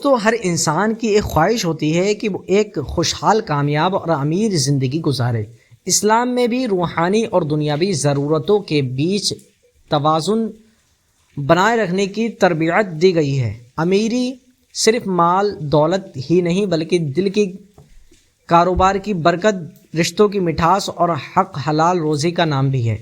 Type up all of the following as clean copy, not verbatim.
دوستو، ہر انسان کی ایک خواہش ہوتی ہے کہ وہ ایک خوشحال، کامیاب اور امیر زندگی گزارے۔ اسلام میں بھی روحانی اور دنیاوی ضرورتوں کے بیچ توازن بنائے رکھنے کی تربیت دی گئی ہے۔ امیری صرف مال دولت ہی نہیں بلکہ دل کی کاروبار کی برکت، رشتوں کی مٹھاس اور حق حلال روزی کا نام بھی ہے۔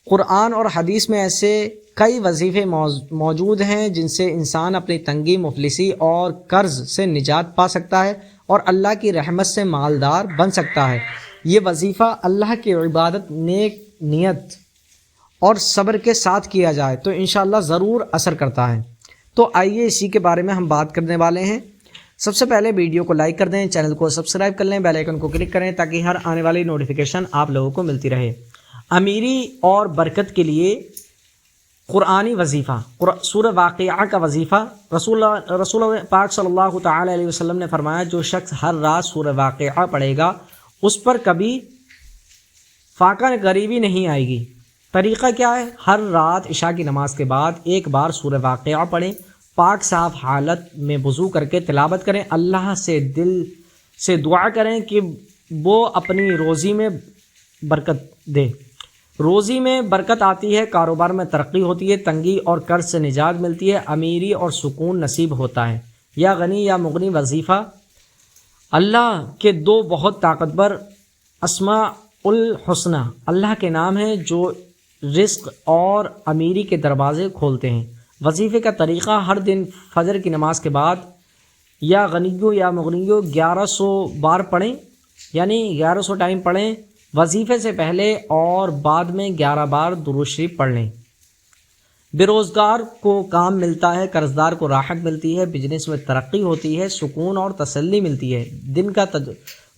قرآن اور حدیث میں ایسے کئی وظیفے موجود ہیں جن سے انسان اپنی تنگی، مفلسی اور قرض سے نجات پا سکتا ہے اور اللہ کی رحمت سے مالدار بن سکتا ہے۔ یہ وظیفہ اللہ کی عبادت، نیک نیت اور صبر کے ساتھ کیا جائے تو انشاءاللہ ضرور اثر کرتا ہے۔ تو آئیے اسی کے بارے میں ہم بات کرنے والے ہیں۔ سب سے پہلے ویڈیو کو لائک کر دیں، چینل کو سبسکرائب کر لیں، بیل آئیکن کو کلک کریں تاکہ ہر آنے والی نوٹیفیکیشن آپ لوگوں کو ملتی رہے۔ امیری اور برکت کے لیے قرآنی وظیفہ، سورہ واقعہ کا وظیفہ۔ رسول پاک صلی اللہ تعالی علیہ وسلم نے فرمایا، جو شخص ہر رات سورہ واقعہ پڑھے گا اس پر کبھی فاقہ غریبی نہیں آئے گی۔ طریقہ کیا ہے؟ ہر رات عشاء کی نماز کے بعد ایک بار سورہ واقعہ پڑھیں، پاک صاف حالت میں وضو کر کے تلاوت کریں، اللہ سے دل سے دعا کریں کہ وہ اپنی روزی میں برکت دے۔ روزی میں برکت آتی ہے، کاروبار میں ترقی ہوتی ہے، تنگی اور قرض سے نجات ملتی ہے، امیری اور سکون نصیب ہوتا ہے۔ یا غنی یا مغنی وظیفہ۔ اللہ کے دو بہت طاقتور اسماء الحسنی اللہ کے نام ہیں جو رزق اور امیری کے دروازے کھولتے ہیں۔ وظیفے کا طریقہ: ہر دن فجر کی نماز کے بعد یا غنیو یا مغنیو 1100 بار پڑھیں، یعنی 1100 ٹائم پڑھیں۔ وظیفے سے پہلے اور بعد میں 11 بار درود شریف پڑھ لیں۔ بے روزگار کو کام ملتا ہے، قرض دار کو راحت ملتی ہے، بزنس میں ترقی ہوتی ہے، سکون اور تسلی ملتی ہے۔ دن کا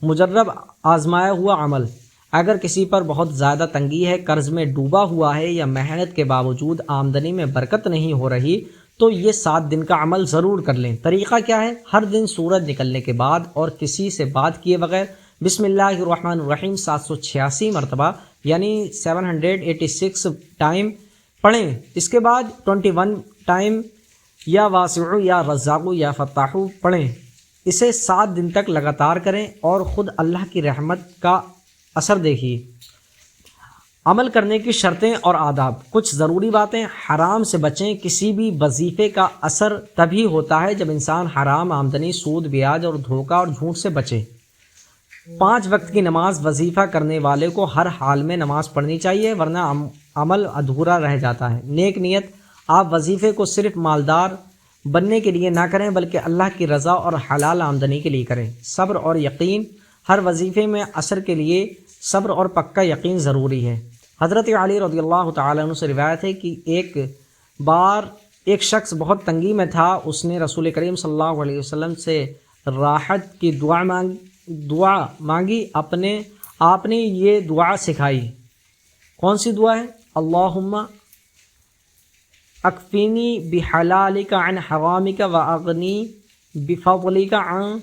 مجرب آزمایا ہوا عمل: اگر کسی پر بہت زیادہ تنگی ہے، قرض میں ڈوبا ہوا ہے یا محنت کے باوجود آمدنی میں برکت نہیں ہو رہی تو یہ 7 دن کا عمل ضرور کر لیں۔ طریقہ کیا ہے؟ ہر دن سورج نکلنے کے بعد اور کسی سے بات کیے بغیر بسم اللہ الرحمن الرحیم 786 مرتبہ یعنی 786 ٹائم پڑھیں۔ اس کے بعد 21 ٹائم یا واسع یا رزاق یا فتاح پڑھیں۔ اسے 7 دن تک لگاتار کریں اور خود اللہ کی رحمت کا اثر دیکھیے۔ عمل کرنے کی شرطیں اور آداب: کچھ ضروری باتیں: حرام سے بچیں۔ کسی بھی وظیفے کا اثر تبھی ہوتا ہے جب انسان حرام آمدنی، سود، بیاج اور دھوکہ اور جھوٹ سے بچے۔ 5 وقت کی نماز: وظیفہ کرنے والے کو ہر حال میں نماز پڑھنی چاہیے ورنہ عمل ادھورا رہ جاتا ہے۔ نیک نیت: آپ وظیفے کو صرف مالدار بننے کے لیے نہ کریں بلکہ اللہ کی رضا اور حلال آمدنی کے لیے کریں۔ صبر اور یقین: ہر وظیفے میں اثر کے لیے صبر اور پکا یقین ضروری ہے۔ حضرت علی رضی اللہ تعالیٰ عنہ سے روایت ہے کہ ایک بار ایک شخص بہت تنگی میں تھا، اس نے رسول کریم صلی اللہ علیہ وسلم سے راحت کی دعا مانگی۔ آپ نے یہ دعا سکھائی۔ کون سی دعا ہے؟ اللہم اکفینی بحلالک عن حرامک واغنی بفضلک عن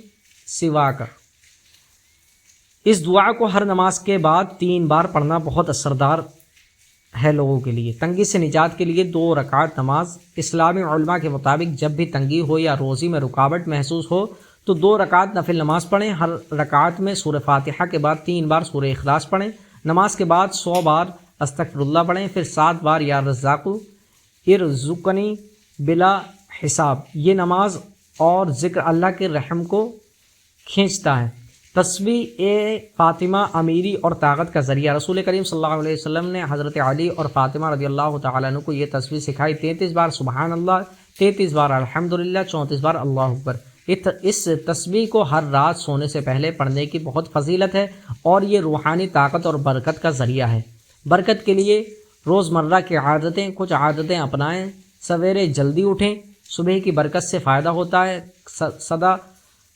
سواک۔ اس دعا کو ہر نماز کے بعد 3 بار پڑھنا بہت اثردار ہے لوگوں کے لیے۔ تنگی سے نجات کے لیے 2 رکعت نماز: اسلامی علماء کے مطابق جب بھی تنگی ہو یا روزی میں رکاوٹ محسوس ہو تو 2 رکعت نفل نماز پڑھیں۔ ہر رکعت میں سورہ فاتحہ کے بعد 3 بار سورہ اخلاص پڑھیں۔ نماز کے بعد 100 بار استغفر اللہ پڑھیں، پھر 7 بار یا رزاق ارزقنی بلا حساب۔ یہ نماز اور ذکر اللہ کے رحم کو کھینچتا ہے۔ تسبیح فاطمہ امیری اور طاقت کا ذریعہ: رسول کریم صلی اللہ علیہ وسلم نے حضرت علی اور فاطمہ رضی اللہ تعالیٰ عنہ کو یہ تسبیح سکھائی: 33 بار سبحان اللہ، 33 بار الحمدللہ، 34 بار اللہ اکبر۔ اس تسبیح کو ہر رات سونے سے پہلے پڑھنے کی بہت فضیلت ہے اور یہ روحانی طاقت اور برکت کا ذریعہ ہے۔ برکت کے لیے روزمرہ کی عادتیں: کچھ عادتیں اپنائیں۔ سویرے جلدی اٹھیں، صبح کی برکت سے فائدہ ہوتا ہے۔ سادہ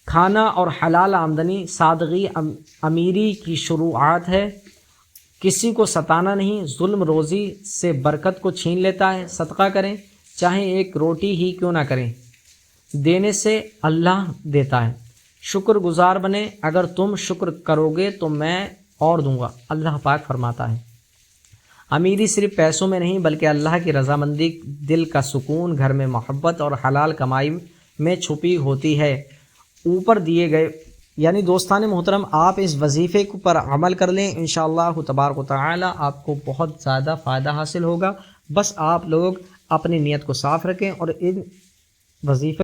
کھانا اور حلال آمدنی: سادگی امیری کی شروعات ہے۔ کسی کو ستانا نہیں، ظلم روزی سے برکت کو چھین لیتا ہے۔ صدقہ کریں، چاہے ایک روٹی ہی کیوں نہ کریں، دینے سے اللہ دیتا ہے۔ شکر گزار بنیں، اگر تم شکر کرو گے تو میں اور دوں گا، اللہ پاک فرماتا ہے۔ امیری صرف پیسوں میں نہیں بلکہ اللہ کی رضامندی، دل کا سکون، گھر میں محبت اور حلال کمائی میں چھپی ہوتی ہے۔ اوپر دیے گئے یعنی دوستان محترم آپ اس وظیفے پر عمل کر لیں، انشاءاللہ تبارک و تعالی آپ کو بہت زیادہ فائدہ حاصل ہوگا۔ بس آپ لوگ اپنی نیت کو صاف رکھیں اور ان وظیفے